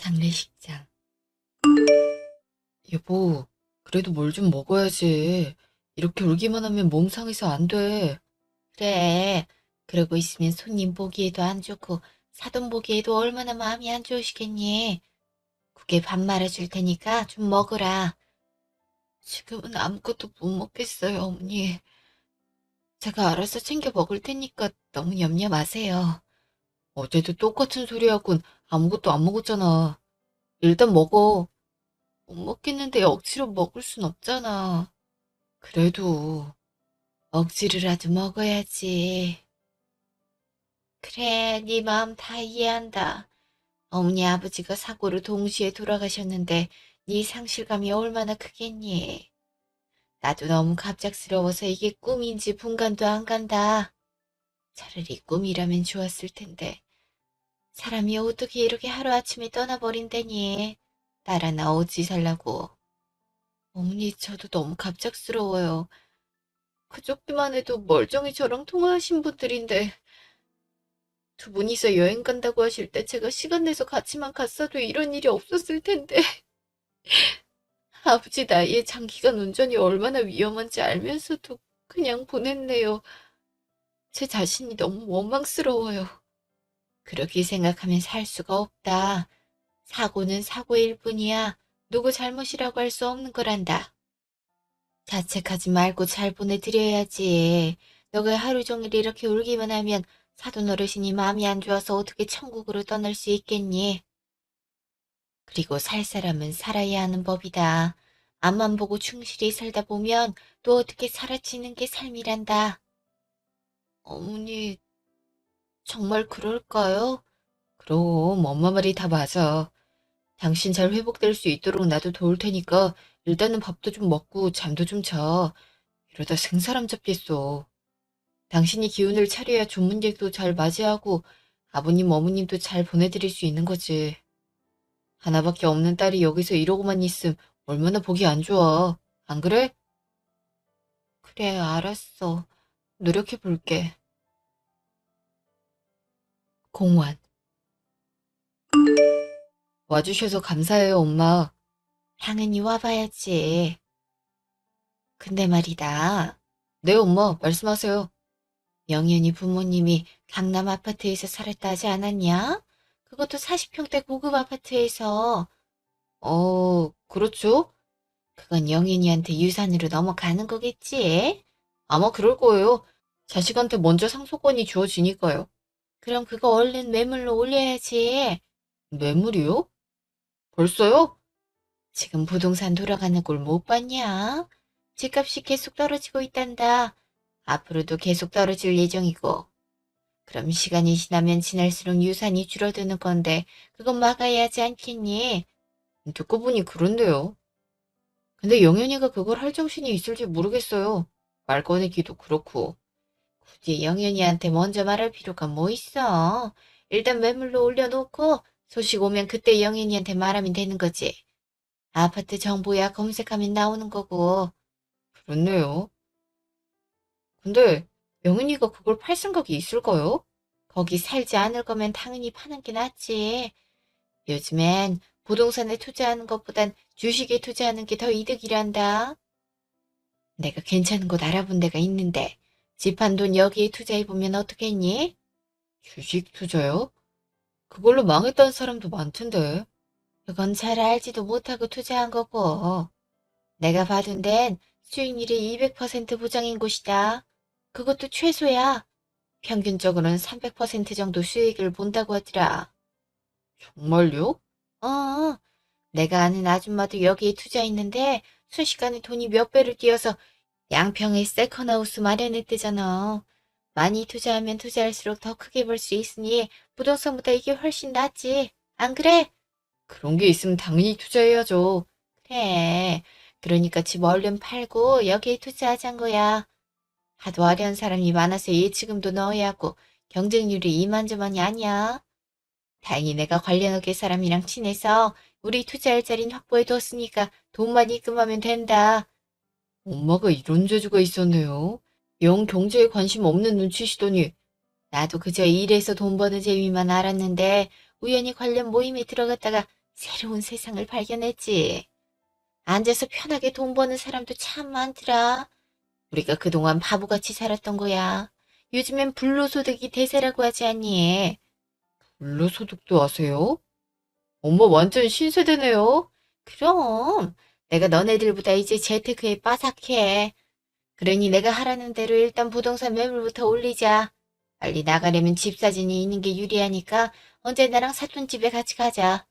장례식장. 여보, 그래도 뭘 좀 먹어야지. 이렇게 울기만 하면 몸 상해서 안 돼. 그래. 그러고 있으면 손님 보기에도 안 좋고 사돈 보기에도 얼마나 마음이 안 좋으시겠니? 국에 밥 말아줄 테니까 좀 먹으라. 지금은 아무것도 못 먹겠어요, 어머니. 제가 알아서 챙겨 먹을 테니까 너무 염려 마세요. 어제도 똑같은 소리 하곤 아무것도 안 먹었잖아. 일단 먹어. 못 먹겠는데 억지로 먹을 순 없잖아. 그래도 억지로라도 먹어야지. 그래, 네 마음 다 이해한다. 어머니 아버지가 사고로 동시에 돌아가셨는데 네 상실감이 얼마나 크겠니? 나도 너무 갑작스러워서 이게 꿈인지 분간도 안 간다. 차라리 꿈이라면 좋았을 텐데. 사람이 어떻게 이렇게 하루아침에 떠나버린다니. 딸 하나 어찌 살라고. 어머니, 저도 너무 갑작스러워요. 그저께만 해도 멀쩡히 저랑 통화하신 분들인데 두 분이서 여행 간다고 하실 때 제가 시간 내서 같이만 갔어도 이런 일이 없었을 텐데 아버지 나이에 장기간 운전이 얼마나 위험한지 알면서도 그냥 보냈네요. 제 자신이 너무 원망스러워요. 그렇게 생각하면 살 수가 없다. 사고는 사고일 뿐이야. 누구 잘못이라고 할 수 없는 거란다. 자책하지 말고 잘 보내드려야지. 너가 하루 종일 이렇게 울기만 하면 사돈 어르신이 마음이 안 좋아서 어떻게 천국으로 떠날 수 있겠니? 그리고 살 사람은 살아야 하는 법이다. 앞만 보고 충실히 살다 보면 또 어떻게 살아치는 게 삶이란다. 어머니, 정말 그럴까요? 그럼 엄마 말이 다 맞아. 당신 잘 회복될 수 있도록 나도 도울 테니까 일단은 밥도 좀 먹고 잠도 좀 자. 이러다 생사람 잡겠어. 당신이 기운을 차려야 조문객도 잘 맞이하고 아버님, 어머님도 잘 보내드릴 수 있는 거지. 하나밖에 없는 딸이 여기서 이러고만 있음 얼마나 보기 안 좋아. 안 그래? 그래, 알았어. 노력해 볼게. 공원. 와주셔서 감사해요, 엄마. 당연히 와봐야지. 근데 말이다. 네, 엄마, 말씀하세요. 영현이 부모님이 강남 아파트에서 살았다 하지 않았냐? 그것도 40평대 고급 아파트에서. 그렇죠? 그건 영현이한테 유산으로 넘어가는 거겠지? 아마 그럴 거예요. 자식한테 먼저 상속권이 주어지니까요. 그럼 그거 얼른 매물로 올려야지. 매물이요? 벌써요? 지금 부동산 돌아가는 꼴 못 봤냐? 집값이 계속 떨어지고 있단다. 앞으로도 계속 떨어질 예정이고. 그럼 시간이 지나면 지날수록 유산이 줄어드는 건데 그건 막아야 하지 않겠니? 듣고 보니 그런데요. 근데 영현이가 그걸 할 정신이 있을지 모르겠어요. 말 꺼내기도 그렇고. 굳이 영현이한테 먼저 말할 필요가 뭐 있어. 일단 매물로 올려놓고 소식 오면 그때 영현이한테 말하면 되는 거지. 아파트 정보야 검색하면 나오는 거고. 그렇네요. 근데 영현이가 그걸 팔 생각이 있을까요? 거기 살지 않을 거면 당연히 파는 게 낫지. 요즘엔 부동산에 투자하는 것보단 주식에 투자하는 게 더 이득이란다. 내가 괜찮은 곳 알아본 데가 있는데 집 한 돈 여기에 투자해보면 어떻겠니? 주식 투자요? 그걸로 망했다는 사람도 많던데. 그건 잘 알지도 못하고 투자한 거고. 내가 받은 데는 수익률이 200% 보장인 곳이다. 그것도 최소야. 평균적으로는 300% 정도 수익을 본다고 하더라. 정말요? 어, 내가 아는 아줌마도 여기에 투자했는데 순식간에 돈이 몇 배로 뛰어서 양평에 세컨하우스 마련했대잖아. 많이 투자하면 투자할수록 더 크게 벌 수 있으니 부동산보다 이게 훨씬 낫지. 안 그래? 그런 게 있으면 당연히 투자해야죠. 그래. 그러니까 집 얼른 팔고 여기에 투자하자는 거야. 하도 어려운 사람이 많아서 예치금도 넣어야 하고 경쟁률이 이만저만이 아니야. 다행히 내가 관련업계 사람이랑 친해서 우리 투자할 자리는 확보해뒀으니까 돈만 입금하면 된다. 엄마가 이런 재주가 있었네요. 영 경제에 관심 없는 눈치시더니 나도 그저 일해서 돈 버는 재미만 알았는데 우연히 관련 모임에 들어갔다가 새로운 세상을 발견했지. 앉아서 편하게 돈 버는 사람도 참 많더라. 우리가 그동안 바보같이 살았던 거야. 요즘엔 불로소득이 대세라고 하지 않니? 불로소득도 아세요? 엄마 완전 신세대네요. 그럼 내가 너네들보다 이제 재테크에 빠삭해. 그러니 내가 하라는 대로 일단 부동산 매물부터 올리자. 빨리 나가려면 집 사진이 있는 게 유리하니까 언제 나랑 사돈집에 같이 가자.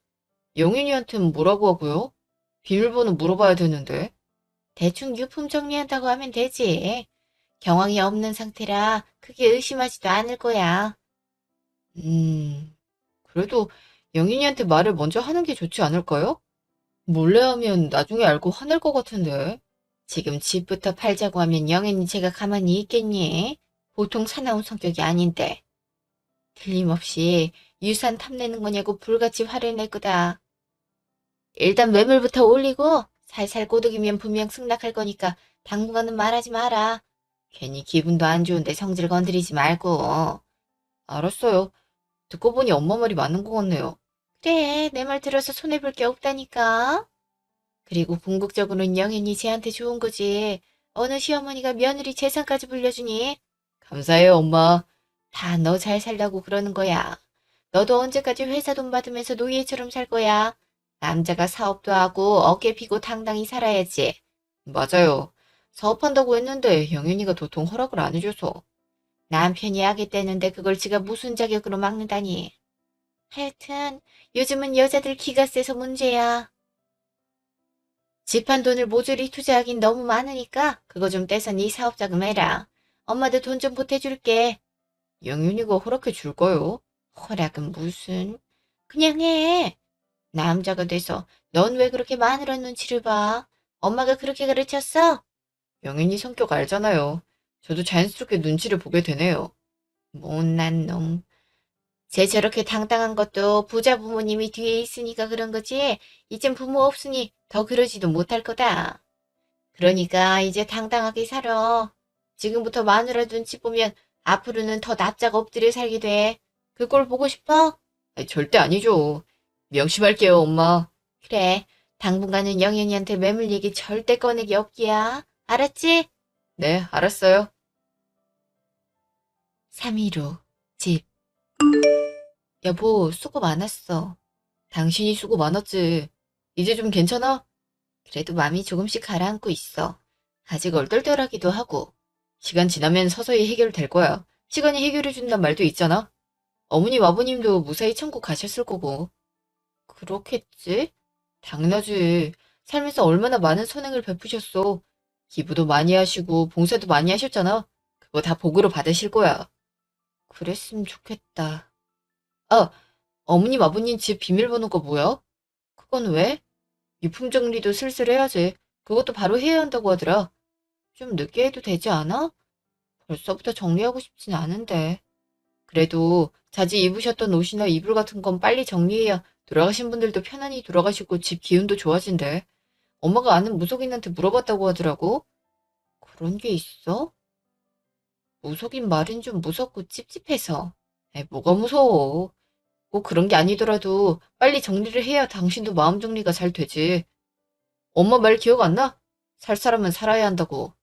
영인이한테는 뭐라고 하고요? 비밀번호 물어봐야 되는데. 대충 유품 정리한다고 하면 되지. 경황이 없는 상태라 크게 의심하지도 않을 거야. 그래도 영인이한테 말을 먼저 하는 게 좋지 않을까요? 몰래 하면 나중에 알고 화낼 것 같은데. 지금 집부터 팔자고 하면 영인이 제가 가만히 있겠니? 보통 사나운 성격이 아닌데. 틀림없이 유산 탐내는 거냐고 불같이 화를 낼 거다. 일단 매물부터 올리고 살살 꼬드기면 분명 승낙할 거니까 당분간은 말하지 마라. 괜히 기분도 안 좋은데 성질 건드리지 말고. 알았어요. 듣고 보니 엄마 말이 맞는 것 같네요. 그래, 내 말 들어서 손해볼 게 없다니까. 그리고 궁극적으로는 영현이 쟤한테 좋은 거지. 어느 시어머니가 며느리 재산까지 불려주니? 감사해요, 엄마. 다 너 잘 살라고 그러는 거야. 너도 언제까지 회사 돈 받으면서 노예처럼 살 거야? 남자가 사업도 하고 어깨 피고 당당히 살아야지. 맞아요. 사업한다고 했는데 영현이가 도통 허락을 안 해줘서. 남편이 하겠다는데 그걸 지가 무슨 자격으로 막는다니. 하여튼 요즘은 여자들 기가 세서 문제야. 집 한 돈을 모조리 투자하긴 너무 많으니까 그거 좀 떼서 네 사업 자금 해라. 엄마도 돈 좀 보태줄게. 영윤이가 허락해 줄까요? 허락은 무슨. 그냥 해. 남자가 돼서 넌 왜 그렇게 마누라 눈치를 봐? 엄마가 그렇게 가르쳤어? 영윤이 성격 알잖아요. 저도 자연스럽게 눈치를 보게 되네요. 못난 놈. 쟤 저렇게 당당한 것도 부자 부모님이 뒤에 있으니까 그런 거지. 이젠 부모 없으니 더 그러지도 못할 거다. 그러니까 이제 당당하게 살아. 지금부터 마누라 눈치 보면 앞으로는 더 납작 엎드려 살게 돼. 그 꼴 보고 싶어? 아니, 절대 아니죠. 명심할게요, 엄마. 그래. 당분간은 영현이한테 매물 얘기 절대 꺼내기 없기야. 알았지? 네, 알았어요. 3일 후 집. 여보, 수고 많았어. 당신이 수고 많았지. 이제 좀 괜찮아? 그래도 마음이 조금씩 가라앉고 있어. 아직 얼떨떨하기도 하고. 시간 지나면 서서히 해결될 거야. 시간이 해결해준단 말도 있잖아. 어머님, 아버님도 무사히 천국 가셨을 거고. 그렇겠지? 당연하지. 살면서 얼마나 많은 선행을 베푸셨어. 기부도 많이 하시고 봉사도 많이 하셨잖아. 그거 다 복으로 받으실 거야. 그랬으면 좋겠다. 아, 어머님, 아버님 집 비밀번호가 뭐야? 그건 왜? 유품 정리도 슬슬 해야지. 그것도 바로 해야 한다고 하더라. 좀 늦게 해도 되지 않아? 벌써부터 정리하고 싶진 않은데. 그래도 자주 입으셨던 옷이나 이불 같은 건 빨리 정리해야 돌아가신 분들도 편안히 돌아가시고 집 기운도 좋아진대. 엄마가 아는 무속인한테 물어봤다고 하더라고. 그런 게 있어? 무속인 말은 좀 무섭고 찝찝해서. 에, 뭐가 무서워. 꼭 그런 게 아니더라도 빨리 정리를 해야 당신도 마음 정리가 잘 되지. 엄마 말 기억 안 나? 살 사람은 살아야 한다고.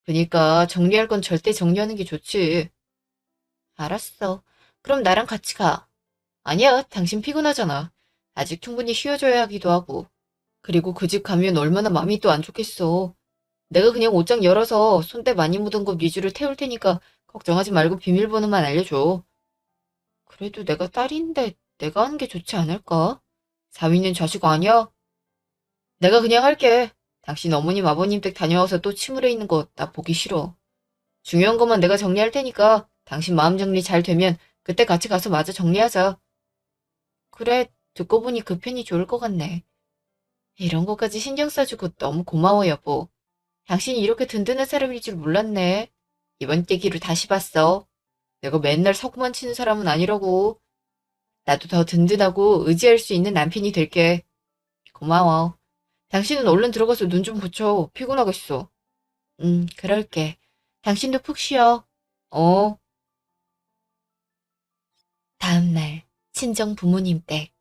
그니까 정리할 건 절대 정리하는 게 좋지. 알았어. 그럼 나랑 같이 가. 아니야, 당신 피곤하잖아. 아직 충분히 쉬어줘야 하기도 하고. 그리고 그 집 가면 얼마나 마음이 또 안 좋겠어. 내가 그냥 옷장 열어서 손때 많이 묻은 것 위주로 태울 테니까 걱정하지 말고 비밀번호만 알려줘. 그래도 내가 딸인데 내가 하는 게 좋지 않을까? 사위는 자식 아니야? 내가 그냥 할게. 당신 어머님 아버님 댁 다녀와서 또 침울해 있는 거 나 보기 싫어. 중요한 것만 내가 정리할 테니까 당신 마음 정리 잘 되면 그때 같이 가서 마저 정리하자. 그래, 듣고 보니 그 편이 좋을 것 같네. 이런 것까지 신경 써주고 너무 고마워, 여보. 당신이 이렇게 든든한 사람일 줄 몰랐네. 이번 계기로 다시 봤어. 내가 맨날 사고만 치는 사람은 아니라고. 나도 더 든든하고 의지할 수 있는 남편이 될게. 고마워. 당신은 얼른 들어가서 눈 좀 붙여. 피곤하겠어. 그럴게. 당신도 푹 쉬어. 어. 다음날 친정 부모님 댁.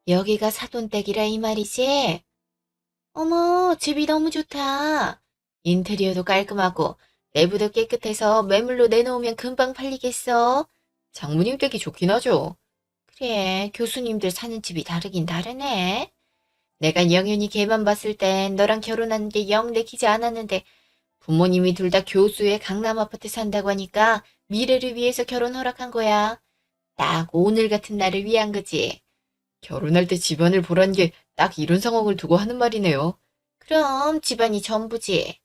여기가 사돈댁이라 이 말이지? 어머, 집이 너무 좋다. 인테리어도 깔끔하고 내부도 깨끗해서 매물로 내놓으면 금방 팔리겠어. 장모님 댁이 좋긴 하죠. 그래, 교수님들 사는 집이 다르긴 다르네. 내가 영현이 걔만 봤을 땐 너랑 결혼하는 게 영 내키지 않았는데 부모님이 둘 다 교수의 강남 아파트 산다고 하니까 미래를 위해서 결혼 허락한 거야. 딱 오늘 같은 날을 위한 거지. 결혼할 때 집안을 보란 게 딱 이런 상황을 두고 하는 말이네요. 그럼 집안이 전부지.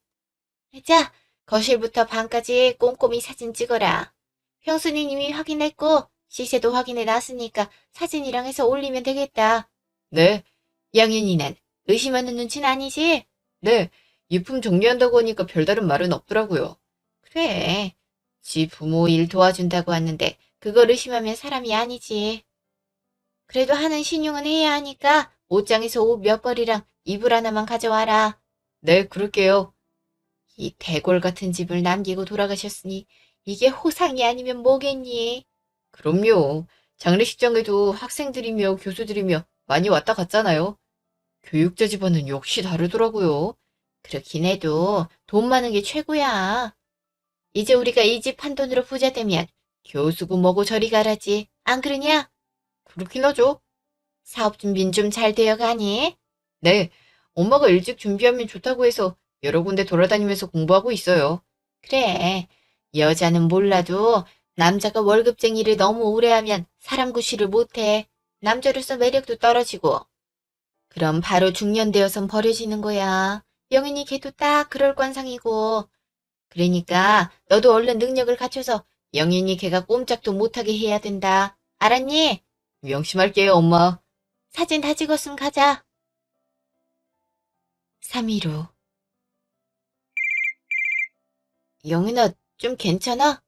자, 거실부터 방까지 꼼꼼히 사진 찍어라. 형수님 이미 확인했고 시세도 확인해 놨으니까 사진이랑 해서 올리면 되겠다. 네, 양현이는 의심하는 눈치는 아니지? 네, 유품 정리한다고 하니까 별다른 말은 없더라고요. 그래, 지 부모 일 도와준다고 하는데 그걸 의심하면 사람이 아니지. 그래도 하는 신용은 해야 하니까 옷장에서 옷 몇 벌이랑 이불 하나만 가져와라. 네, 그럴게요. 이 대골 같은 집을 남기고 돌아가셨으니 이게 호상이 아니면 뭐겠니? 그럼요. 장례식장에도 학생들이며 교수들이며 많이 왔다 갔잖아요. 교육자 집안은 역시 다르더라고요. 그렇긴 해도 돈 많은 게 최고야. 이제 우리가 이 집 한 돈으로 부자 되면 교수고 뭐고 저리 가라지. 안 그러냐? 그렇긴 하죠. 사업 준비는 좀 잘 되어 가니? 네, 엄마가 일찍 준비하면 좋다고 해서 여러 군데 돌아다니면서 공부하고 있어요. 그래, 여자는 몰라도 남자가 월급쟁이를 너무 오래 하면 사람 구실을 못해. 남자로서 매력도 떨어지고. 그럼 바로 중년 되어선 버려지는 거야. 영인이 걔도 딱 그럴 관상이고. 그러니까 너도 얼른 능력을 갖춰서 영인이 걔가 꼼짝도 못하게 해야 된다. 알았니? 명심할게요, 엄마. 사진 다 찍었음 가자. 3일 후. 영인아, 좀 괜찮아?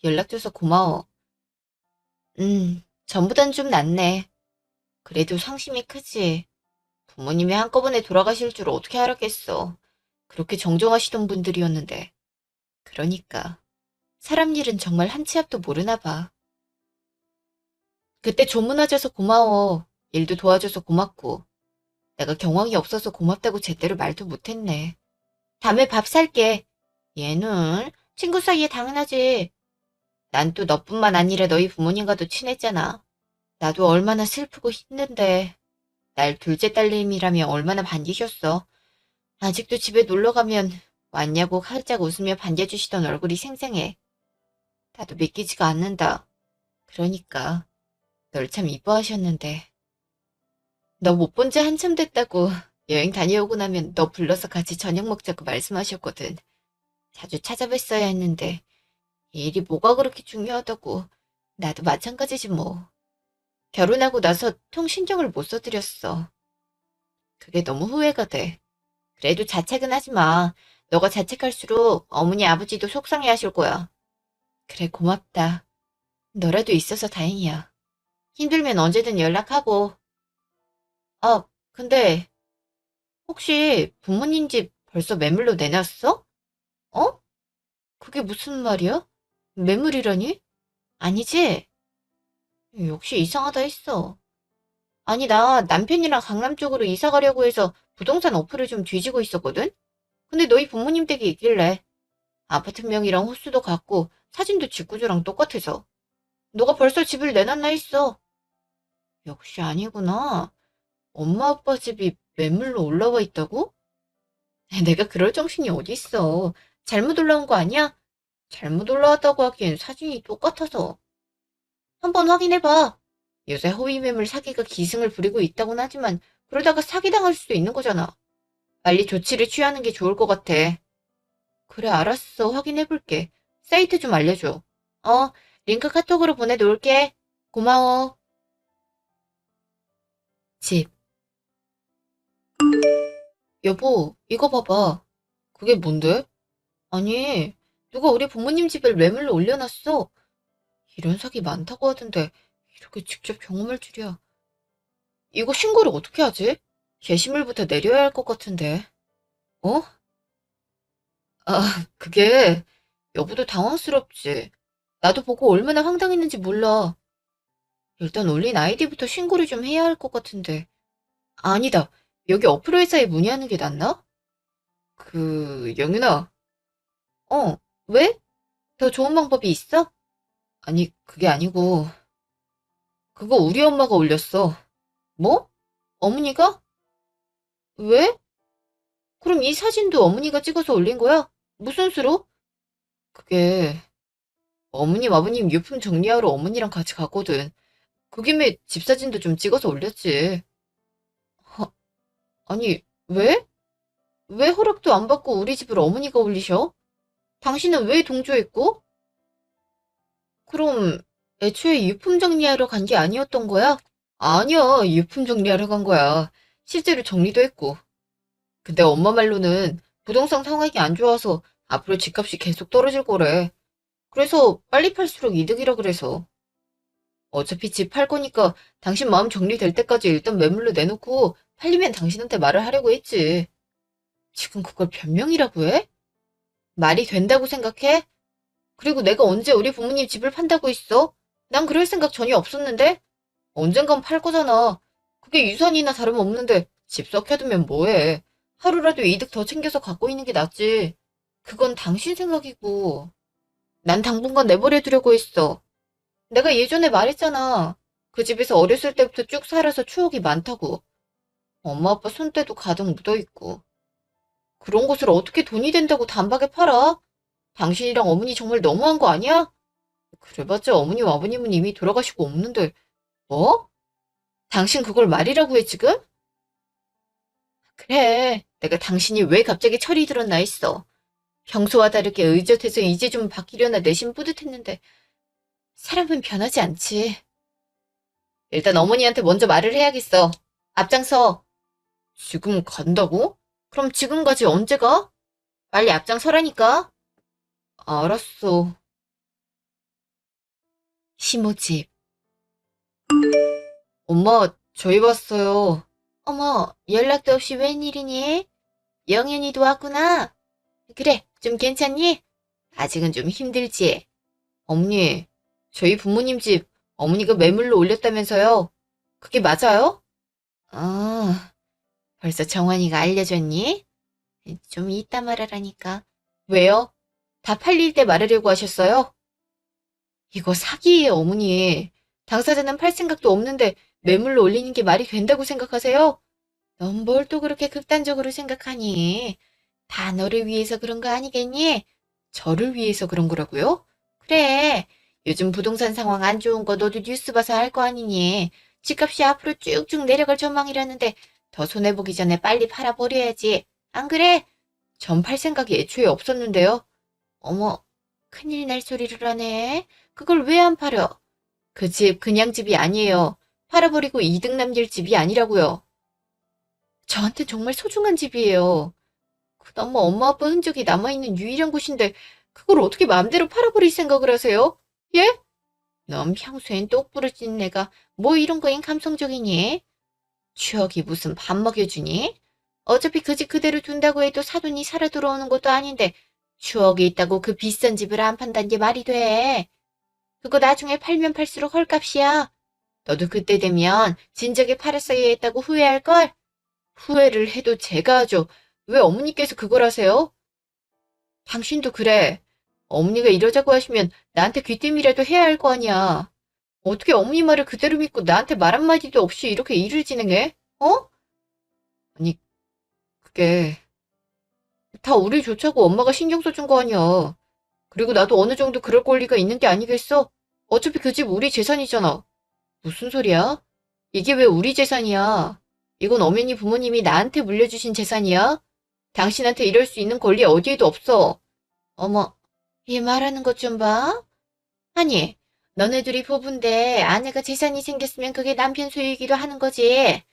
연락 줘서 고마워. 전보단 좀 낫네. 그래도 상심이 크지. 부모님이 한꺼번에 돌아가실 줄 어떻게 알았겠어. 그렇게 정정하시던 분들이었는데. 그러니까. 사람 일은 정말 한 치 앞도 모르나 봐. 그때 조문와줘서 고마워. 일도 도와줘서 고맙고. 내가 경황이 없어서 고맙다고 제대로 말도 못했네. 다음에 밥 살게. 얘는 친구 사이에 당연하지. 난 또 너뿐만 아니라 너희 부모님과도 친했잖아. 나도 얼마나 슬프고 힘든데. 날 둘째 딸님이라며 얼마나 반기셨어. 아직도 집에 놀러 가면 왔냐고 활짝 웃으며 반겨주시던 얼굴이 생생해. 나도 믿기지가 않는다. 그러니까 널 참 이뻐하셨는데. 너 못 본 지 한참 됐다고 여행 다녀오고 나면 너 불러서 같이 저녁 먹자고 말씀하셨거든. 자주 찾아뵀어야 했는데 이 일이 뭐가 그렇게 중요하다고. 나도 마찬가지지 뭐. 결혼하고 나서 통신경을 못 써드렸어. 그게 너무 후회가 돼. 그래도 자책은 하지 마. 너가 자책할수록 어머니 아버지도 속상해 하실 거야. 그래, 고맙다. 너라도 있어서 다행이야. 힘들면 언제든 연락하고. 아, 근데 혹시 부모님 집 벌써 매물로 내놨어? 어? 그게 무슨 말이야? 매물이라니? 아니지? 역시 이상하다 했어. 아니, 나 남편이랑 강남 쪽으로 이사 가려고 해서 부동산 어플을 좀 뒤지고 있었거든? 근데 너희 부모님 댁이 있길래 아파트명이랑 호수도 같고 사진도 직구조랑 똑같아서 너가 벌써 집을 내놨나 했어. 역시 아니구나. 엄마 아빠 집이 매물로 올라와 있다고? 내가 그럴 정신이 어딨어. 잘못 올라온 거 아니야? 잘못 올라왔다고 하기엔 사진이 똑같아서. 한번 확인해봐. 요새 허위 매물 사기가 기승을 부리고 있다곤 하지만 그러다가 사기당할 수도 있는 거잖아. 빨리 조치를 취하는 게 좋을 것 같아. 그래, 알았어. 확인해볼게. 사이트 좀 알려줘. 어, 링크 카톡으로 보내놓을게. 고마워. 집. 여보, 이거 봐봐. 그게 뭔데? 아니, 누가 우리 부모님 집을 매물로 올려놨어. 이런 사기 많다고 하던데 이렇게 직접 경험할 줄이야. 이거 신고를 어떻게 하지? 게시물부터 내려야 할 것 같은데. 어? 그게 여보도 당황스럽지. 나도 보고 얼마나 황당했는지 몰라. 일단 올린 아이디부터 신고를 좀 해야 할 것 같은데. 아니다. 여기 어플 회사에 문의하는 게 낫나? 영윤아. 어, 왜? 더 좋은 방법이 있어? 아니, 그게 아니고, 그거 우리 엄마가 올렸어. 뭐? 어머니가? 왜? 그럼 이 사진도 어머니가 찍어서 올린 거야? 무슨 수로? 그게, 어머님, 아버님 유품 정리하러 어머니랑 같이 갔거든. 그 김에 집 사진도 좀 찍어서 올렸지. 허, 아니, 왜? 왜 허락도 안 받고 우리 집을 어머니가 올리셔? 당신은 왜 동조했고? 그럼 애초에 유품 정리하러 간 게 아니었던 거야? 아니야, 유품 정리하러 간 거야. 실제로 정리도 했고. 근데 엄마 말로는 부동산 상황이 안 좋아서 앞으로 집값이 계속 떨어질 거래. 그래서 빨리 팔수록 이득이라 그래서. 어차피 집 팔 거니까 당신 마음 정리될 때까지 일단 매물로 내놓고 팔리면 당신한테 말을 하려고 했지. 지금 그걸 변명이라고 해? 말이 된다고 생각해? 그리고 내가 언제 우리 부모님 집을 판다고 했어? 난 그럴 생각 전혀 없었는데? 언젠간 팔 거잖아. 그게 유산이나 다름없는데 집 썩혀두면 뭐해. 하루라도 이득 더 챙겨서 갖고 있는 게 낫지. 그건 당신 생각이고. 난 당분간 내버려 두려고 했어. 내가 예전에 말했잖아. 그 집에서 어렸을 때부터 쭉 살아서 추억이 많다고. 엄마 아빠 손때도 가득 묻어있고. 그런 것을 어떻게 돈이 된다고 단박에 팔아? 당신이랑 어머니 정말 너무한 거 아니야? 그래봤자 어머니와 아버님은 이미 돌아가시고 없는데, 뭐? 당신 그걸 말이라고 해, 지금? 그래, 내가 당신이 왜 갑자기 철이 들었나 했어. 평소와 다르게 의젓해서 이제 좀 바뀌려나 내심 뿌듯했는데, 사람은 변하지 않지. 일단 어머니한테 먼저 말을 해야겠어. 앞장서. 지금 간다고? 그럼 지금 가지 언제 가? 빨리 앞장서라니까. 알았어. 시모집. 엄마, 저희 왔어요. 어머, 연락도 없이 웬일이니? 영현이도 왔구나. 그래, 좀 괜찮니? 아직은 좀 힘들지? 어머니, 저희 부모님 집 어머니가 매물로 올렸다면서요? 그게 맞아요? 아, 벌써 정환이가 알려줬니? 좀 이따 말하라니까. 왜요? 다 팔릴 때 말하려고 하셨어요? 이거 사기예요, 어머니. 당사자는 팔 생각도 없는데 매물로 올리는 게 말이 된다고 생각하세요? 넌 뭘 또 그렇게 극단적으로 생각하니? 다 너를 위해서 그런 거 아니겠니? 저를 위해서 그런 거라고요? 그래. 요즘 부동산 상황 안 좋은 거 너도 뉴스 봐서 알 거 아니니? 집값이 앞으로 쭉쭉 내려갈 전망이라는데 더 손해보기 전에 빨리 팔아버려야지. 안 그래? 전 팔 생각이 애초에 없었는데요. 어머, 큰일 날 소리를 하네. 그걸 왜 안 팔어? 그 집 그냥 집이 아니에요. 팔아버리고 이득 남길 집이 아니라고요. 저한테 정말 소중한 집이에요. 그나마 엄마 아빠 흔적이 남아있는 유일한 곳인데 그걸 어떻게 마음대로 팔아버릴 생각을 하세요? 예? 넌 평소엔 똑부러진 내가 뭐 이런 거엔 감성적이니? 추억이 무슨 밥 먹여주니? 어차피 그 집 그대로 둔다고 해도 사돈이 살아 들어오는 것도 아닌데 추억이 있다고 그 비싼 집을 안 판다는 게 말이 돼. 그거 나중에 팔면 팔수록 헐값이야. 너도 그때 되면 진작에 팔았어야 했다고 후회할걸? 후회를 해도 제가 하죠. 왜 어머니께서 그걸 하세요? 당신도 그래. 어머니가 이러자고 하시면 나한테 귀띔이라도 해야 할 거 아니야. 어떻게 어머니 말을 그대로 믿고 나한테 말 한마디도 없이 이렇게 일을 진행해? 어? 아니, 그게 다 우리 좋자고 엄마가 신경 써준 거 아니야. 그리고 나도 어느 정도 그럴 권리가 있는 게 아니겠어? 어차피 그 집 우리 재산이잖아. 무슨 소리야? 이게 왜 우리 재산이야? 이건 엄연히 부모님이 나한테 물려주신 재산이야? 당신한테 이럴 수 있는 권리 어디에도 없어. 어머, 얘 말하는 것 좀 봐. 아니, 너네 둘이 부부인데 아내가 재산이 생겼으면 그게 남편 소유이기도 하는 거지.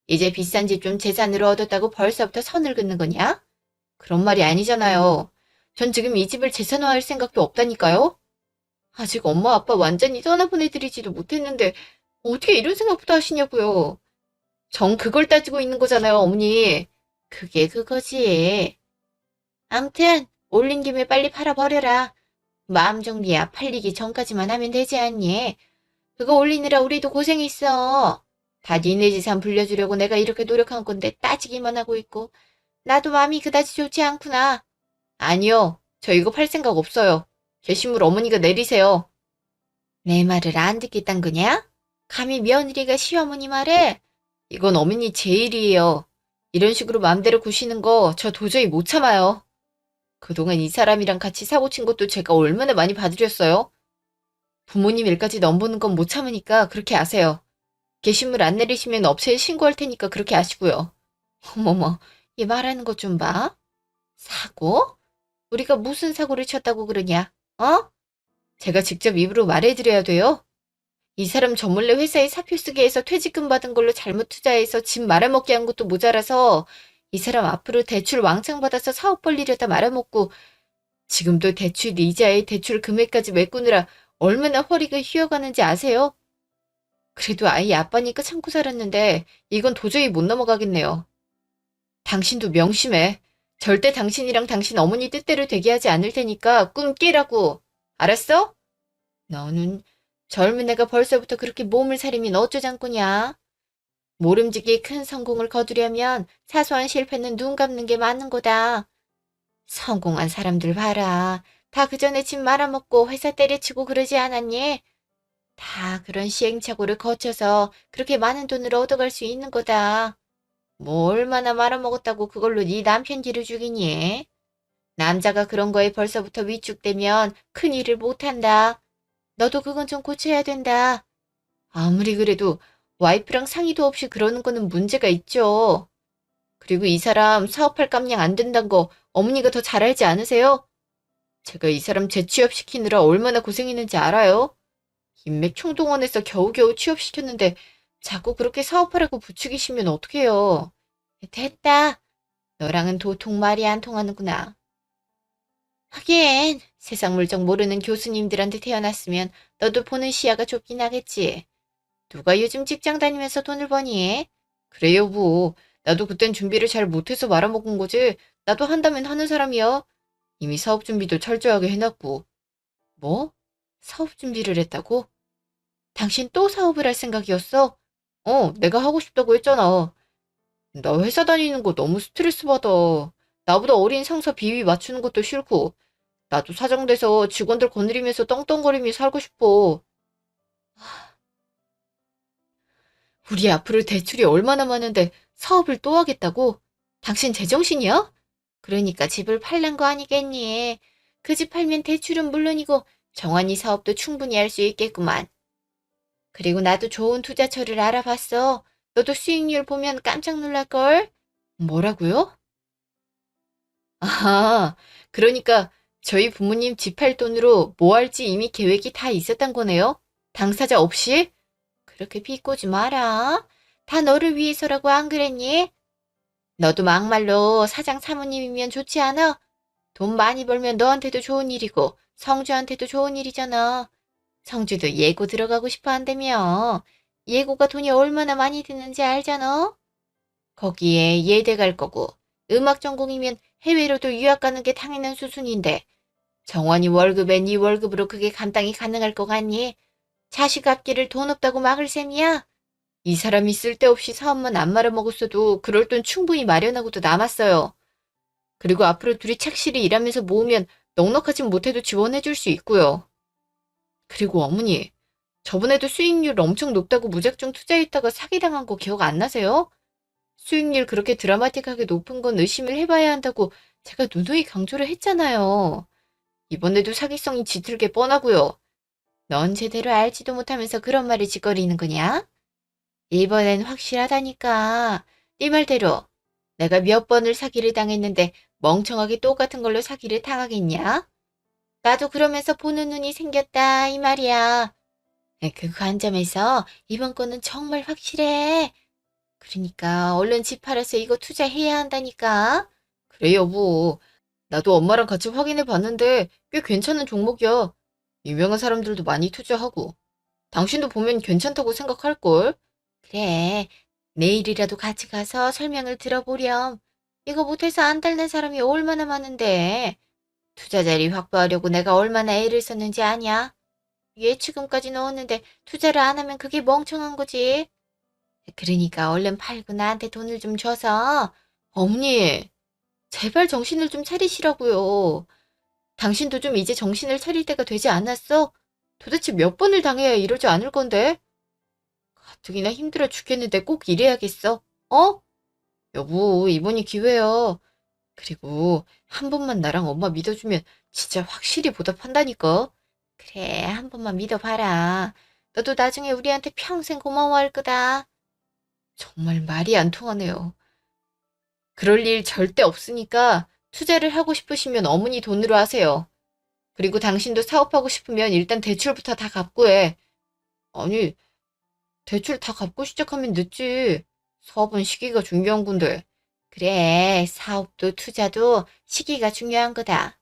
이제 비싼 집 좀 재산으로 얻었다고 벌써부터 선을 긋는 거냐? 그런 말이 아니잖아요. 전 지금 이 집을 재산화할 생각도 없다니까요. 아직 엄마 아빠 완전히 떠나보내드리지도 못했는데 어떻게 이런 생각부터 하시냐고요. 전 그걸 따지고 있는 거잖아요, 어머니. 그게 그거지. 암튼 올린 김에 빨리 팔아버려라. 마음 정리야 팔리기 전까지만 하면 되지 않니? 그거 올리느라 우리도 고생했어. 다 니네 재산 불려주려고 내가 이렇게 노력한 건데 따지기만 하고 있고. 나도 마음이 그다지 좋지 않구나. 아니요. 저 이거 팔 생각 없어요. 게시물 어머니가 내리세요. 내 말을 안 듣겠단 거냐? 감히 며느리가 시어머니 말에? 이건 어머니 제 일이에요. 이런 식으로 마음대로 구시는 거 저 도저히 못 참아요. 그동안 이 사람이랑 같이 사고 친 것도 제가 얼마나 많이 봐드렸어요. 부모님 일까지 넘보는 건 못 참으니까 그렇게 아세요. 게시물 안 내리시면 업체에 신고할 테니까 그렇게 아시고요. 어머머, 얘 말하는 것 좀 봐. 사고? 우리가 무슨 사고를 쳤다고 그러냐? 어? 제가 직접 입으로 말해드려야 돼요? 이 사람 저 몰래 회사에 사표 쓰게 해서 퇴직금 받은 걸로 잘못 투자해서 집 말아먹게 한 것도 모자라서 이 사람 앞으로 대출 왕창 받아서 사업 벌리려다 말아먹고 지금도 대출 이자에 대출 금액까지 메꾸느라 얼마나 허리가 휘어가는지 아세요? 그래도 아이 아빠니까 참고 살았는데 이건 도저히 못 넘어가겠네요. 당신도 명심해. 절대 당신이랑 당신 어머니 뜻대로 되게 하지 않을 테니까 꿈 깨라고. 알았어? 너는 젊은 애가 벌써부터 그렇게 몸을 사리면 어쩌자꾸냐. 모름지기 큰 성공을 거두려면 사소한 실패는 눈 감는 게 맞는 거다. 성공한 사람들 봐라. 다 그전에 집 말아먹고 회사 때려치고 그러지 않았니? 다 그런 시행착오를 거쳐서 그렇게 많은 돈을 얻어갈 수 있는 거다. 뭐 얼마나 말아먹었다고 그걸로 네 남편 뒤를 죽이니? 남자가 그런 거에 벌써부터 위축되면 큰일을 못한다. 너도 그건 좀 고쳐야 된다. 아무리 그래도 와이프랑 상의도 없이 그러는 거는 문제가 있죠. 그리고 이 사람 사업할 깜냥 안 된다는 거 어머니가 더 잘 알지 않으세요? 제가 이 사람 재취업시키느라 얼마나 고생했는지 알아요? 인맥 총동원해서 겨우겨우 취업시켰는데 자꾸 그렇게 사업하라고 부추기시면 어떡해요. 됐다. 너랑은 도통 말이 안 통하는구나. 하긴 세상 물정 모르는 교수님들한테 태어났으면 너도 보는 시야가 좁긴 하겠지. 누가 요즘 직장 다니면서 돈을 버니? 그래 여보. 나도 그땐 준비를 잘 못해서 말아먹은 거지. 나도 한다면 하는 사람이야. 이미 사업 준비도 철저하게 해놨고. 뭐? 사업 준비를 했다고? 당신 또 사업을 할 생각이었어? 내가 하고 싶다고 했잖아. 나 회사 다니는 거 너무 스트레스 받아. 나보다 어린 상사 비위 맞추는 것도 싫고. 나도 사장돼서 직원들 거느리면서 떵떵거리며 살고 싶어. 우리 앞으로 대출이 얼마나 많은데 사업을 또 하겠다고? 당신 제정신이야? 그러니까 집을 팔란 거 아니겠니? 그 집 팔면 대출은 물론이고 정환이 사업도 충분히 할 수 있겠구만. 그리고 나도 좋은 투자처를 알아봤어. 너도 수익률 보면 깜짝 놀랄걸? 뭐라고요? 아, 그러니까 저희 부모님 집 팔 돈으로 뭐 할지 이미 계획이 다 있었단 거네요? 당사자 없이? 그렇게 비꼬지 마라. 다 너를 위해서라고 안 그랬니? 너도 막말로 사장 사모님이면 좋지 않아? 돈 많이 벌면 너한테도 좋은 일이고 성주한테도 좋은 일이잖아. 성주도 예고 들어가고 싶어 한다며. 예고가 돈이 얼마나 많이 드는지 알잖아? 거기에 예대 갈 거고 음악 전공이면 해외로도 유학 가는 게 당연한 수순인데 정원이 월급에 네 월급으로 그게 감당이 가능할 거 같니? 자식 앞길을 돈 없다고 막을 셈이야? 이 사람이 쓸데없이 사업만 안 말아먹었어도 그럴 돈 충분히 마련하고도 남았어요. 그리고 앞으로 둘이 착실히 일하면서 모으면 넉넉하진 못해도 지원해줄 수 있고요. 그리고 어머니, 저번에도 수익률 엄청 높다고 무작정 투자했다가 사기당한 거 기억 안 나세요? 수익률 그렇게 드라마틱하게 높은 건 의심을 해봐야 한다고 제가 누누이 강조를 했잖아요. 이번에도 사기성이 짙을게 뻔하고요. 넌 제대로 알지도 못하면서 그런 말을 짓거리는 거냐? 이번엔 확실하다니까. 네 말대로 내가 몇 번을 사기를 당했는데 멍청하게 똑같은 걸로 사기를 당하겠냐? 나도 그러면서 보는 눈이 생겼다 이 말이야. 그 관점에서 이번 건은 정말 확실해. 그러니까 얼른 집 팔아서 이거 투자해야 한다니까. 그래 여보. 나도 엄마랑 같이 확인해 봤는데 꽤 괜찮은 종목이야. 유명한 사람들도 많이 투자하고. 당신도 보면 괜찮다고 생각할걸? 그래. 내일이라도 같이 가서 설명을 들어보렴. 이거 못해서 안달난 사람이 얼마나 많은데. 투자 자리 확보하려고 내가 얼마나 애를 썼는지 아냐? 예치금까지 넣었는데 투자를 안 하면 그게 멍청한 거지. 그러니까 얼른 팔고 나한테 돈을 좀 줘서. 어머니, 제발 정신을 좀 차리시라고요. 당신도 좀 이제 정신을 차릴 때가 되지 않았어? 도대체 몇 번을 당해야 이러지 않을 건데? 가뜩이나 힘들어 죽겠는데 꼭 이래야겠어. 어? 여보, 이번이 기회야. 그리고 한 번만 나랑 엄마 믿어주면 진짜 확실히 보답한다니까. 그래, 한 번만 믿어봐라. 너도 나중에 우리한테 평생 고마워할 거다. 정말 말이 안 통하네요. 그럴 일 절대 없으니까 투자를 하고 싶으시면 어머니 돈으로 하세요. 그리고 당신도 사업하고 싶으면 일단 대출부터 다 갚고 해. 아니, 대출 다 갚고 시작하면 늦지. 사업은 시기가 중요한 건데. 그래, 사업도 투자도 시기가 중요한 거다.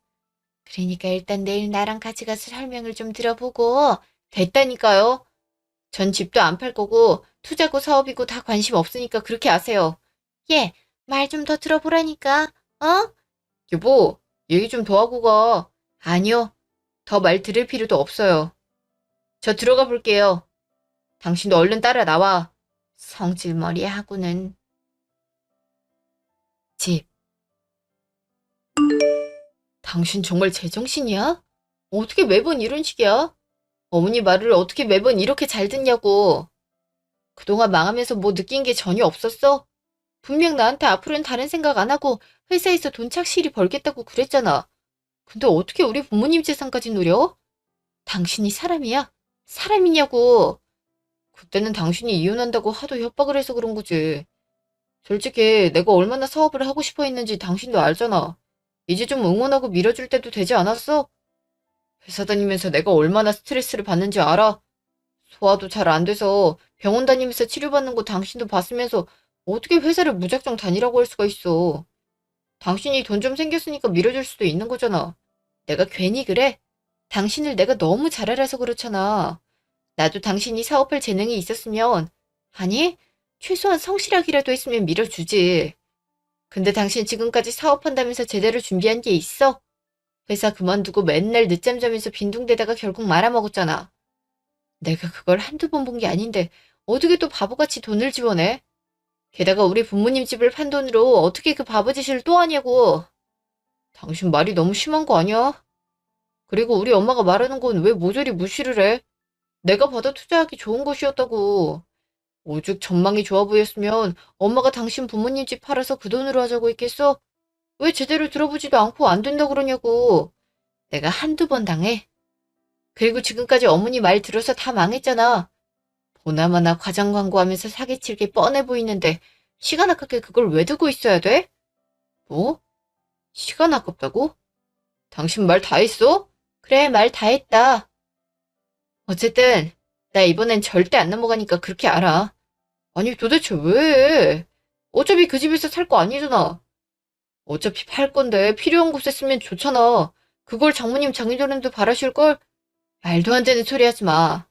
그러니까 일단 내일 나랑 같이 가서 설명을 좀 들어보고. 됐다니까요. 전 집도 안 팔 거고 투자고 사업이고 다 관심 없으니까 그렇게 아세요. 예, 말 좀 더 들어보라니까. 어? 여보, 얘기 좀 더 하고 가. 아니요, 더 말 들을 필요도 없어요. 저 들어가 볼게요. 당신도 얼른 따라 나와. 성질머리하고는. 집. 당신 정말 제정신이야? 어떻게 매번 이런 식이야? 어머니 말을 어떻게 매번 이렇게 잘 듣냐고. 그동안 망하면서 뭐 느낀 게 전혀 없었어? 분명 나한테 앞으로는 다른 생각 안 하고 회사에서 돈 착실히 벌겠다고 그랬잖아. 근데 어떻게 우리 부모님 재산까지 노려? 당신이 사람이야? 사람이냐고. 그때는 당신이 이혼한다고 하도 협박을 해서 그런 거지. 솔직히 내가 얼마나 사업을 하고 싶어 했는지 당신도 알잖아. 이제 좀 응원하고 밀어줄 때도 되지 않았어? 회사 다니면서 내가 얼마나 스트레스를 받는지 알아? 소화도 잘 안 돼서 병원 다니면서 치료받는 거 당신도 봤으면서 어떻게 회사를 무작정 다니라고 할 수가 있어. 당신이 돈 좀 생겼으니까 밀어줄 수도 있는 거잖아. 내가 괜히 그래? 당신을 내가 너무 잘 알아서 그렇잖아. 나도 당신이 사업할 재능이 있었으면, 아니, 최소한 성실하기라도 했으면 밀어주지. 근데 당신 지금까지 사업한다면서 제대로 준비한 게 있어? 회사 그만두고 맨날 늦잠 자면서 빈둥대다가 결국 말아먹었잖아. 내가 그걸 한두 번 본 게 아닌데 어떻게 또 바보같이 돈을 지원해? 게다가 우리 부모님 집을 판 돈으로 어떻게 그 바보짓을 또 하냐고. 당신 말이 너무 심한 거 아니야? 그리고 우리 엄마가 말하는 건 왜 모조리 무시를 해? 내가 받아 투자하기 좋은 곳이었다고. 오죽 전망이 좋아 보였으면 엄마가 당신 부모님 집 팔아서 그 돈으로 하자고 했겠어? 왜 제대로 들어보지도 않고 안 된다 그러냐고. 내가 한두 번 당해. 그리고 지금까지 어머니 말 들어서 다 망했잖아. 보나마나 과장 광고하면서 사기칠 게 뻔해 보이는데 시간 아깝게 그걸 왜 두고 있어야 돼? 뭐? 시간 아깝다고? 당신 말 다 했어? 그래, 말 다 했다. 어쨌든 나 이번엔 절대 안 넘어가니까 그렇게 알아. 아니 도대체 왜? 어차피 그 집에서 살 거 아니잖아. 어차피 팔 건데 필요한 곳에 쓰면 좋잖아. 그걸 장모님 장인어른도 바라실걸? 말도 안 되는 소리 하지 마.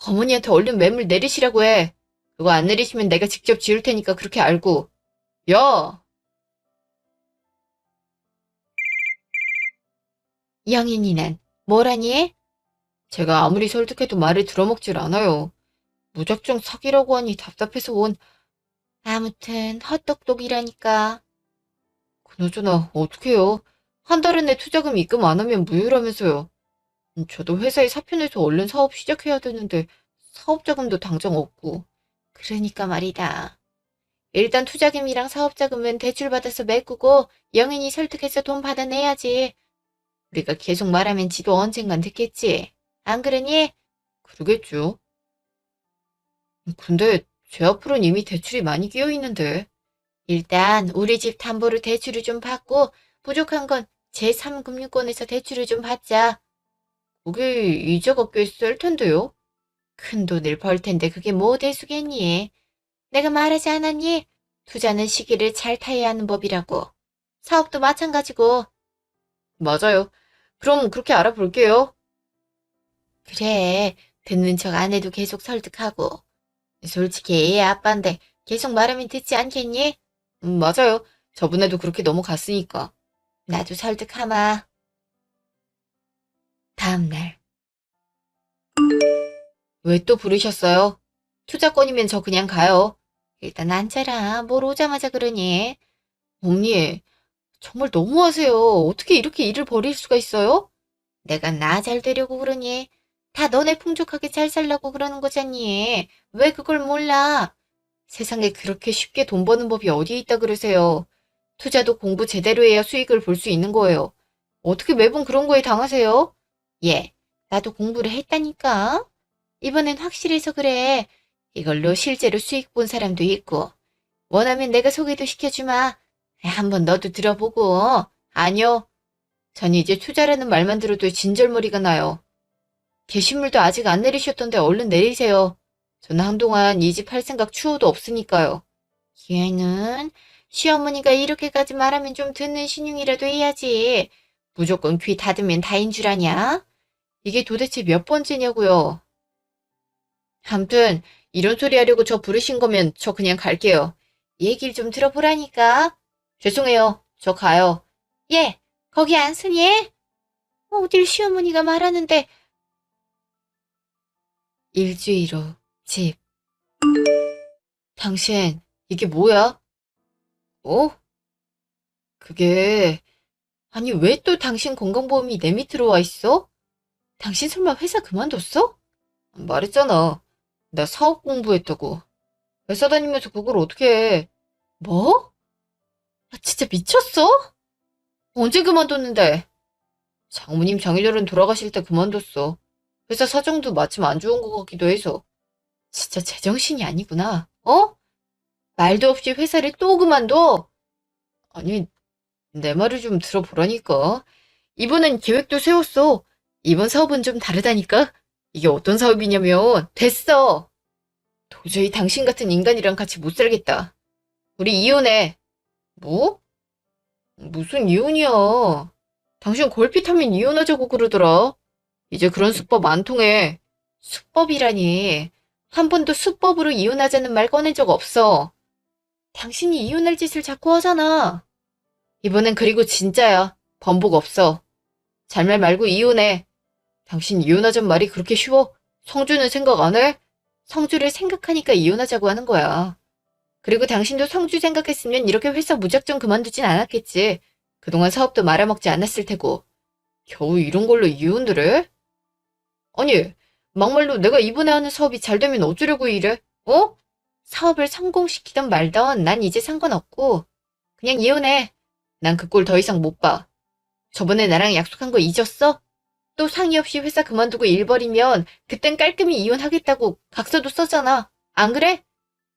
어머니한테 얼른 매물 내리시라고 해. 그거 안 내리시면 내가 직접 지을 테니까 그렇게 알고. 야! 영인이 난 뭐라니? 제가 아무리 설득해도 말을 들어먹질 않아요. 무작정 사기라고 하니 답답해서 온. 아무튼 헛똑똑이라니까. 그나저나 어떡해요. 한 달에 내 투자금 입금 안 하면 무효라면서요. 저도 회사에 사표 내서 얼른 사업 시작해야 되는데 사업자금도 당장 없고. 그러니까 말이다. 일단 투자금이랑 사업자금은 대출받아서 메꾸고 영인이 설득해서 돈 받아내야지. 우리가 계속 말하면 지도 언젠간 듣겠지. 안 그러니? 그러겠죠. 근데 제 앞으로는 이미 대출이 많이 끼어 있는데. 일단 우리 집 담보로 대출을 좀 받고 부족한 건 제3금융권에서 대출을 좀 받자. 그게 이자가 꽤 셀 텐데요. 큰 돈을 벌 텐데 그게 뭐 대수겠니? 내가 말하지 않았니? 투자는 시기를 잘 타야 하는 법이라고. 사업도 마찬가지고. 맞아요. 그럼 그렇게 알아볼게요. 그래, 듣는 척 안 해도 계속 설득하고. 솔직히 애 아빠인데 계속 말하면 듣지 않겠니? 맞아요. 저번에도 그렇게 넘어갔으니까. 나도 설득하마. 다음날. 왜 또 부르셨어요? 투자권이면 저 그냥 가요. 일단 앉아라. 뭘 오자마자 그러니? 언니, 정말 너무하세요. 어떻게 이렇게 일을 벌일 수가 있어요? 내가 나 잘 되려고 그러니? 다 너네 풍족하게 잘 살라고 그러는 거잖니. 왜 그걸 몰라? 세상에 그렇게 쉽게 돈 버는 법이 어디에 있다 그러세요. 투자도 공부 제대로 해야 수익을 볼 수 있는 거예요. 어떻게 매번 그런 거에 당하세요? 예, 나도 공부를 했다니까. 이번엔 확실해서 그래. 이걸로 실제로 수익 본 사람도 있고. 원하면 내가 소개도 시켜주마. 한번 너도 들어보고. 아니요. 전 이제 투자라는 말만 들어도 진절머리가 나요. 게시물도 아직 안 내리셨던데 얼른 내리세요. 저는 한동안 이 집 할 생각 추호도 없으니까요. 얘는 시어머니가 이렇게까지 말하면 좀 듣는 신용이라도 해야지. 무조건 귀 닫으면 다인 줄 아냐? 이게 도대체 몇 번째냐고요. 암튼 이런 소리 하려고 저 부르신 거면 저 그냥 갈게요. 얘기를 좀 들어보라니까. 죄송해요. 저 가요. 예, 거기 안 쓰니? 어딜 시어머니가 말하는데. 일주일 후 집. 당신 이게 뭐야? 어? 그게 아니 왜 또 당신 건강보험이 내 밑으로 와 있어? 당신 설마 회사 그만뒀어? 말했잖아. 나 사업 공부했다고. 회사 다니면서 그걸 어떻게 해? 뭐? 아, 진짜 미쳤어? 언제 그만뒀는데? 장모님 장인어른 돌아가실 때 그만뒀어. 회사 사정도 마침 안 좋은 것 같기도 해서. 진짜 제정신이 아니구나. 어? 말도 없이 회사를 또 그만둬? 아니, 내 말을 좀 들어보라니까. 이번엔 계획도 세웠어. 이번 사업은 좀 다르다니까? 이게 어떤 사업이냐면, 됐어! 도저히 당신 같은 인간이랑 같이 못 살겠다. 우리 이혼해. 뭐? 무슨 이혼이야. 당신 걸핏하면 이혼하자고 그러더라. 이제 그런 수법 안 통해. 수법이라니. 한 번도 수법으로 이혼하자는 말 꺼낸 적 없어. 당신이 이혼할 짓을 자꾸 하잖아. 이번엔 그리고 진짜야. 번복 없어. 잘말 말고 이혼해. 당신 이혼하자는 말이 그렇게 쉬워? 성주는 생각 안 해? 성주를 생각하니까 이혼하자고 하는 거야. 그리고 당신도 성주 생각했으면 이렇게 회사 무작정 그만두진 않았겠지. 그동안 사업도 말아먹지 않았을 테고. 겨우 이런 걸로 이혼을 해? 아니, 막말로 내가 이번에 하는 사업이 잘 되면 어쩌려고 이래? 어? 사업을 성공시키던 말던 난 이제 상관없고 그냥 이혼해. 난 그 꼴 더 이상 못 봐. 저번에 나랑 약속한 거 잊었어? 또 상의 없이 회사 그만두고 일 벌이면 그땐 깔끔히 이혼하겠다고 각서도 썼잖아. 안 그래?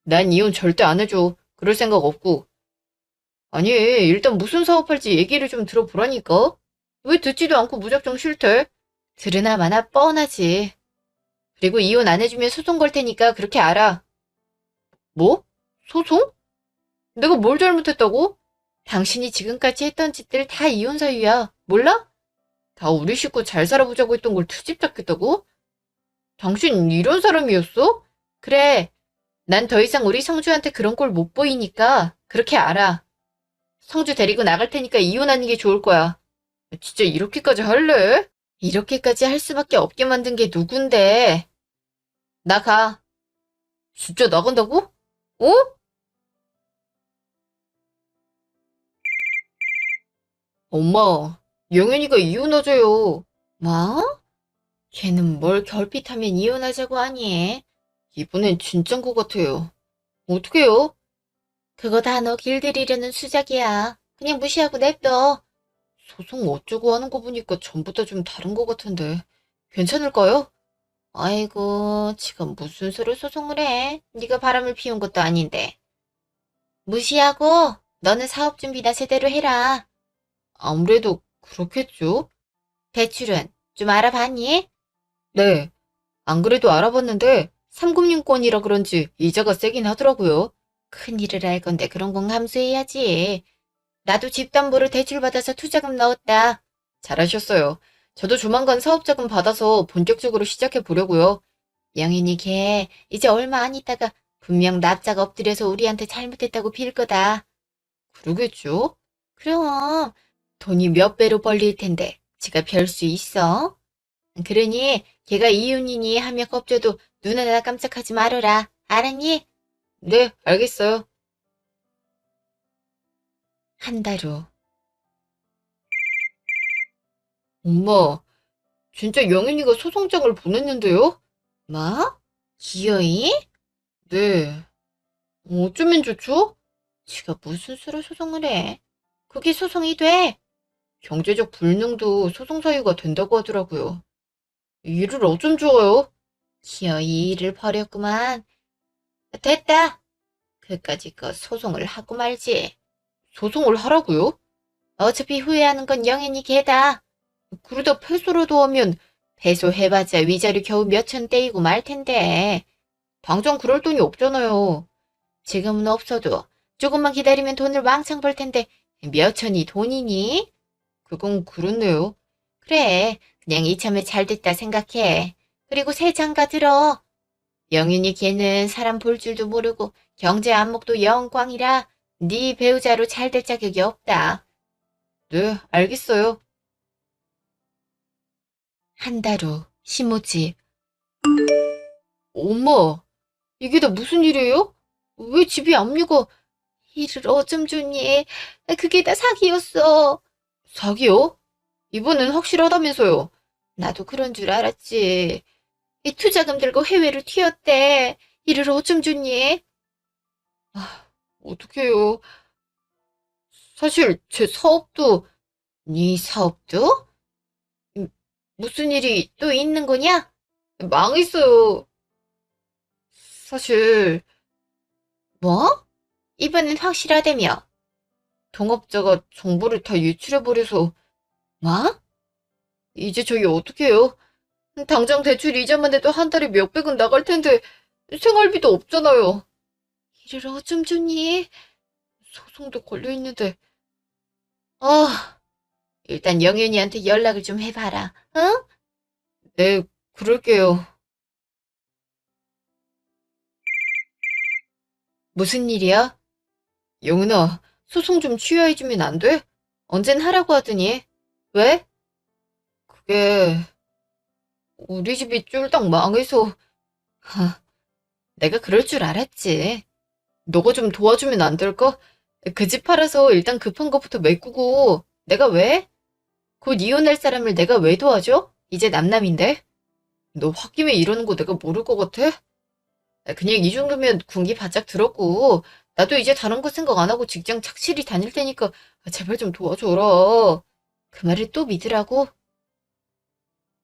난 이혼 절대 안 해줘. 그럴 생각 없고. 아니, 일단 무슨 사업할지 얘기를 좀 들어보라니까. 왜 듣지도 않고 무작정 싫대? 들으나 마나 뻔하지. 그리고 이혼 안 해주면 소송 걸 테니까 그렇게 알아. 뭐? 소송? 내가 뭘 잘못했다고? 당신이 지금까지 했던 짓들 다 이혼 사유야. 몰라? 다 우리 식구 잘 살아보자고 했던 걸 트집 잡겠다고? 당신 이런 사람이었어? 그래. 난 더 이상 우리 성주한테 그런 꼴 못 보이니까 그렇게 알아. 성주 데리고 나갈 테니까 이혼하는 게 좋을 거야. 진짜 이렇게까지 할래? 이렇게까지 할 수밖에 없게 만든 게 누군데? 나 가. 진짜 나간다고? 어? 엄마, 영현이가 이혼하재요. 뭐? 걔는 뭘 결핍하면 이혼하자고 하니? 이번엔 진짠 것 같아요. 어떡해요? 그거 다 너 길들이려는 수작이야. 그냥 무시하고 냅둬. 소송 어쩌고 하는 거 보니까 전부 다 좀 다른 것 같은데. 괜찮을까요? 아이고, 지금 무슨 수로 소송을 해? 네가 바람을 피운 것도 아닌데. 무시하고 너는 사업 준비나 제대로 해라. 아무래도 그렇겠죠? 대출은 좀 알아봤니? 네, 안 그래도 알아봤는데 3금융권이라 그런지 이자가 세긴 하더라고요. 큰일을 알 건데 그런 건 감수해야지. 나도 집담보로 대출받아서 투자금 넣었다. 잘하셨어요. 저도 조만간 사업자금 받아서 본격적으로 시작해 보려고요. 영인이 걔 이제 얼마 안 있다가 분명 납작 엎드려서 우리한테 잘못했다고 빌 거다. 그러겠죠? 그럼 돈이 몇 배로 벌릴 텐데 지가 별 수 있어? 그러니 걔가 이윤이니 하며 겁줘도 눈 하나 깜짝하지 말아라. 알았니? 네, 알겠어요. 한 달 후. 엄마, 진짜 영현이가 소송장을 보냈는데요? 뭐? 기어이? 네. 어쩌면 좋죠? 지가 무슨 수로 소송을 해? 그게 소송이 돼? 경제적 불능도 소송 사유가 된다고 하더라고요. 일을 어쩜 좋아요? 기어이 일을 버렸구만. 됐다. 그까짓 거 소송을 하고 말지. 소송을 하라고요? 어차피 후회하는 건 영현이 걔다. 그러다 패소라도 하면 패소해봤자 위자료 겨우 몇천 떼이고 말 텐데. 당장 그럴 돈이 없잖아요. 지금은 없어도 조금만 기다리면 돈을 왕창 벌 텐데 몇천이 돈이니? 그건 그렇네요. 그래, 그냥 이참에 잘 됐다 생각해. 그리고 새 장가 들어. 영윤이 걔는 사람 볼 줄도 모르고 경제 안목도 영광이라 네 배우자로 잘 될 자격이 없다. 네, 알겠어요. 한 달 후, 시모집. 엄마, 이게 다 무슨 일이에요? 왜 집이 압류가... 일을 어쩜 좋니? 그게 다 사기였어. 사기요? 이번엔 확실하다면서요. 나도 그런 줄 알았지. 이 투자금 들고 해외로 튀었대. 일을 어쩜 좋니? 아, 어떡해요. 사실 제 사업도... 네 사업도? 음, 무슨 일이 또 있는 거냐? 망했어요. 사실... 뭐? 이번엔 확실하다며. 동업자가 정보를 다 유출해버려서... 뭐? 이제 저희 어떡해요? 당장 대출 이자만 내도 한 달에 몇백은 나갈 텐데 생활비도 없잖아요. 일을 어쩜 좋니? 소송도 걸려있는데. 아, 일단 영윤이한테 연락을 좀 해봐라. 응? 네, 그럴게요. 무슨 일이야? 영은아, 소송 좀 취하해주면 안 돼? 언젠 하라고 하더니. 왜? 그게 우리 집이 쫄딱 망해서. 하, 내가 그럴 줄 알았지. 너가 좀 도와주면 안 될까? 그 집 팔아서 일단 급한 것부터 메꾸고. 내가 왜? 곧 이혼할 사람을 내가 왜 도와줘? 이제 남남인데? 너 홧김에 이러는 거 내가 모를 것 같아? 그냥 이 정도면 군기 바짝 들었고, 나도 이제 다른 거 생각 안 하고 직장 착실히 다닐 테니까 제발 좀 도와줘라. 그 말을 또 믿으라고?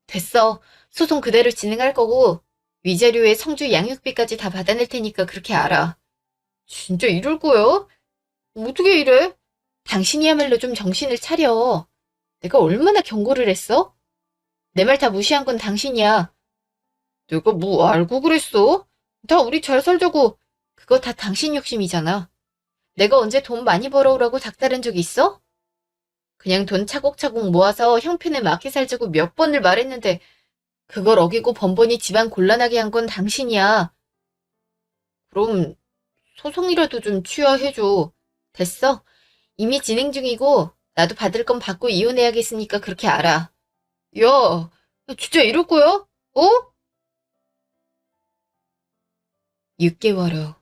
됐어. 소송 그대로 진행할 거고, 위자료에 성주 양육비까지 다 받아낼 테니까 그렇게 알아. 진짜 이럴 거야? 어떻게 이래? 당신이야말로 좀 정신을 차려. 내가 얼마나 경고를 했어? 내 말 다 무시한 건 당신이야. 내가 뭐 알고 그랬어? 다 우리 잘 살자고. 그거 다 당신 욕심이잖아. 내가 언제 돈 많이 벌어오라고 닥달한 적 있어? 그냥 돈 차곡차곡 모아서 형편에 맞게 살자고 몇 번을 말했는데 그걸 어기고 번번이 집안 곤란하게 한 건 당신이야. 그럼 소송이라도 좀 취하해줘. 됐어. 이미 진행 중이고 나도 받을 건 받고 이혼해야겠으니까 그렇게 알아. 야, 진짜 이럴 거야? 어? 6개월 후.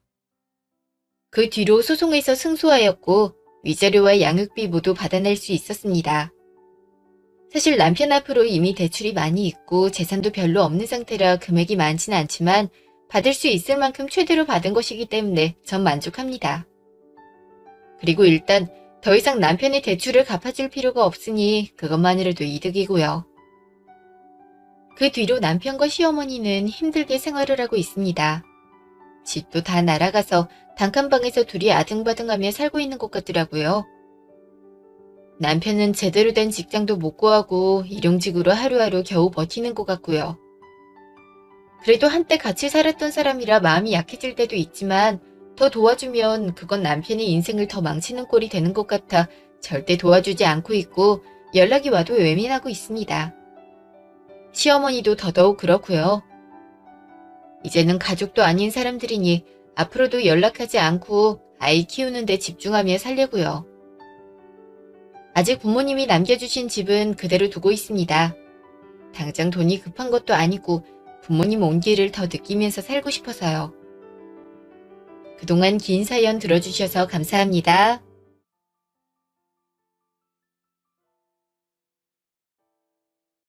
그 뒤로 소송에서 승소하였고 위자료와 양육비 모두 받아낼 수 있었습니다. 사실 남편 앞으로 이미 대출이 많이 있고 재산도 별로 없는 상태라 금액이 많지는 않지만 받을 수 있을 만큼 최대로 받은 것이기 때문에 전 만족합니다. 그리고 일단 더 이상 남편의 대출을 갚아줄 필요가 없으니 그것만으로도 이득이고요. 그 뒤로 남편과 시어머니는 힘들게 생활을 하고 있습니다. 집도 다 날아가서 단칸방에서 둘이 아등바등하며 살고 있는 것 같더라고요. 남편은 제대로 된 직장도 못 구하고 일용직으로 하루하루 겨우 버티는 것 같고요. 그래도 한때 같이 살았던 사람이라 마음이 약해질 때도 있지만 더 도와주면 그건 남편의 인생을 더 망치는 꼴이 되는 것 같아 절대 도와주지 않고 있고 연락이 와도 외면하고 있습니다. 시어머니도 더더욱 그렇고요. 이제는 가족도 아닌 사람들이니 앞으로도 연락하지 않고 아이 키우는 데 집중하며 살려고요. 아직 부모님이 남겨주신 집은 그대로 두고 있습니다. 당장 돈이 급한 것도 아니고 부모님 온기를 더 느끼면서 살고 싶어서요. 그동안 긴 사연 들어주셔서 감사합니다.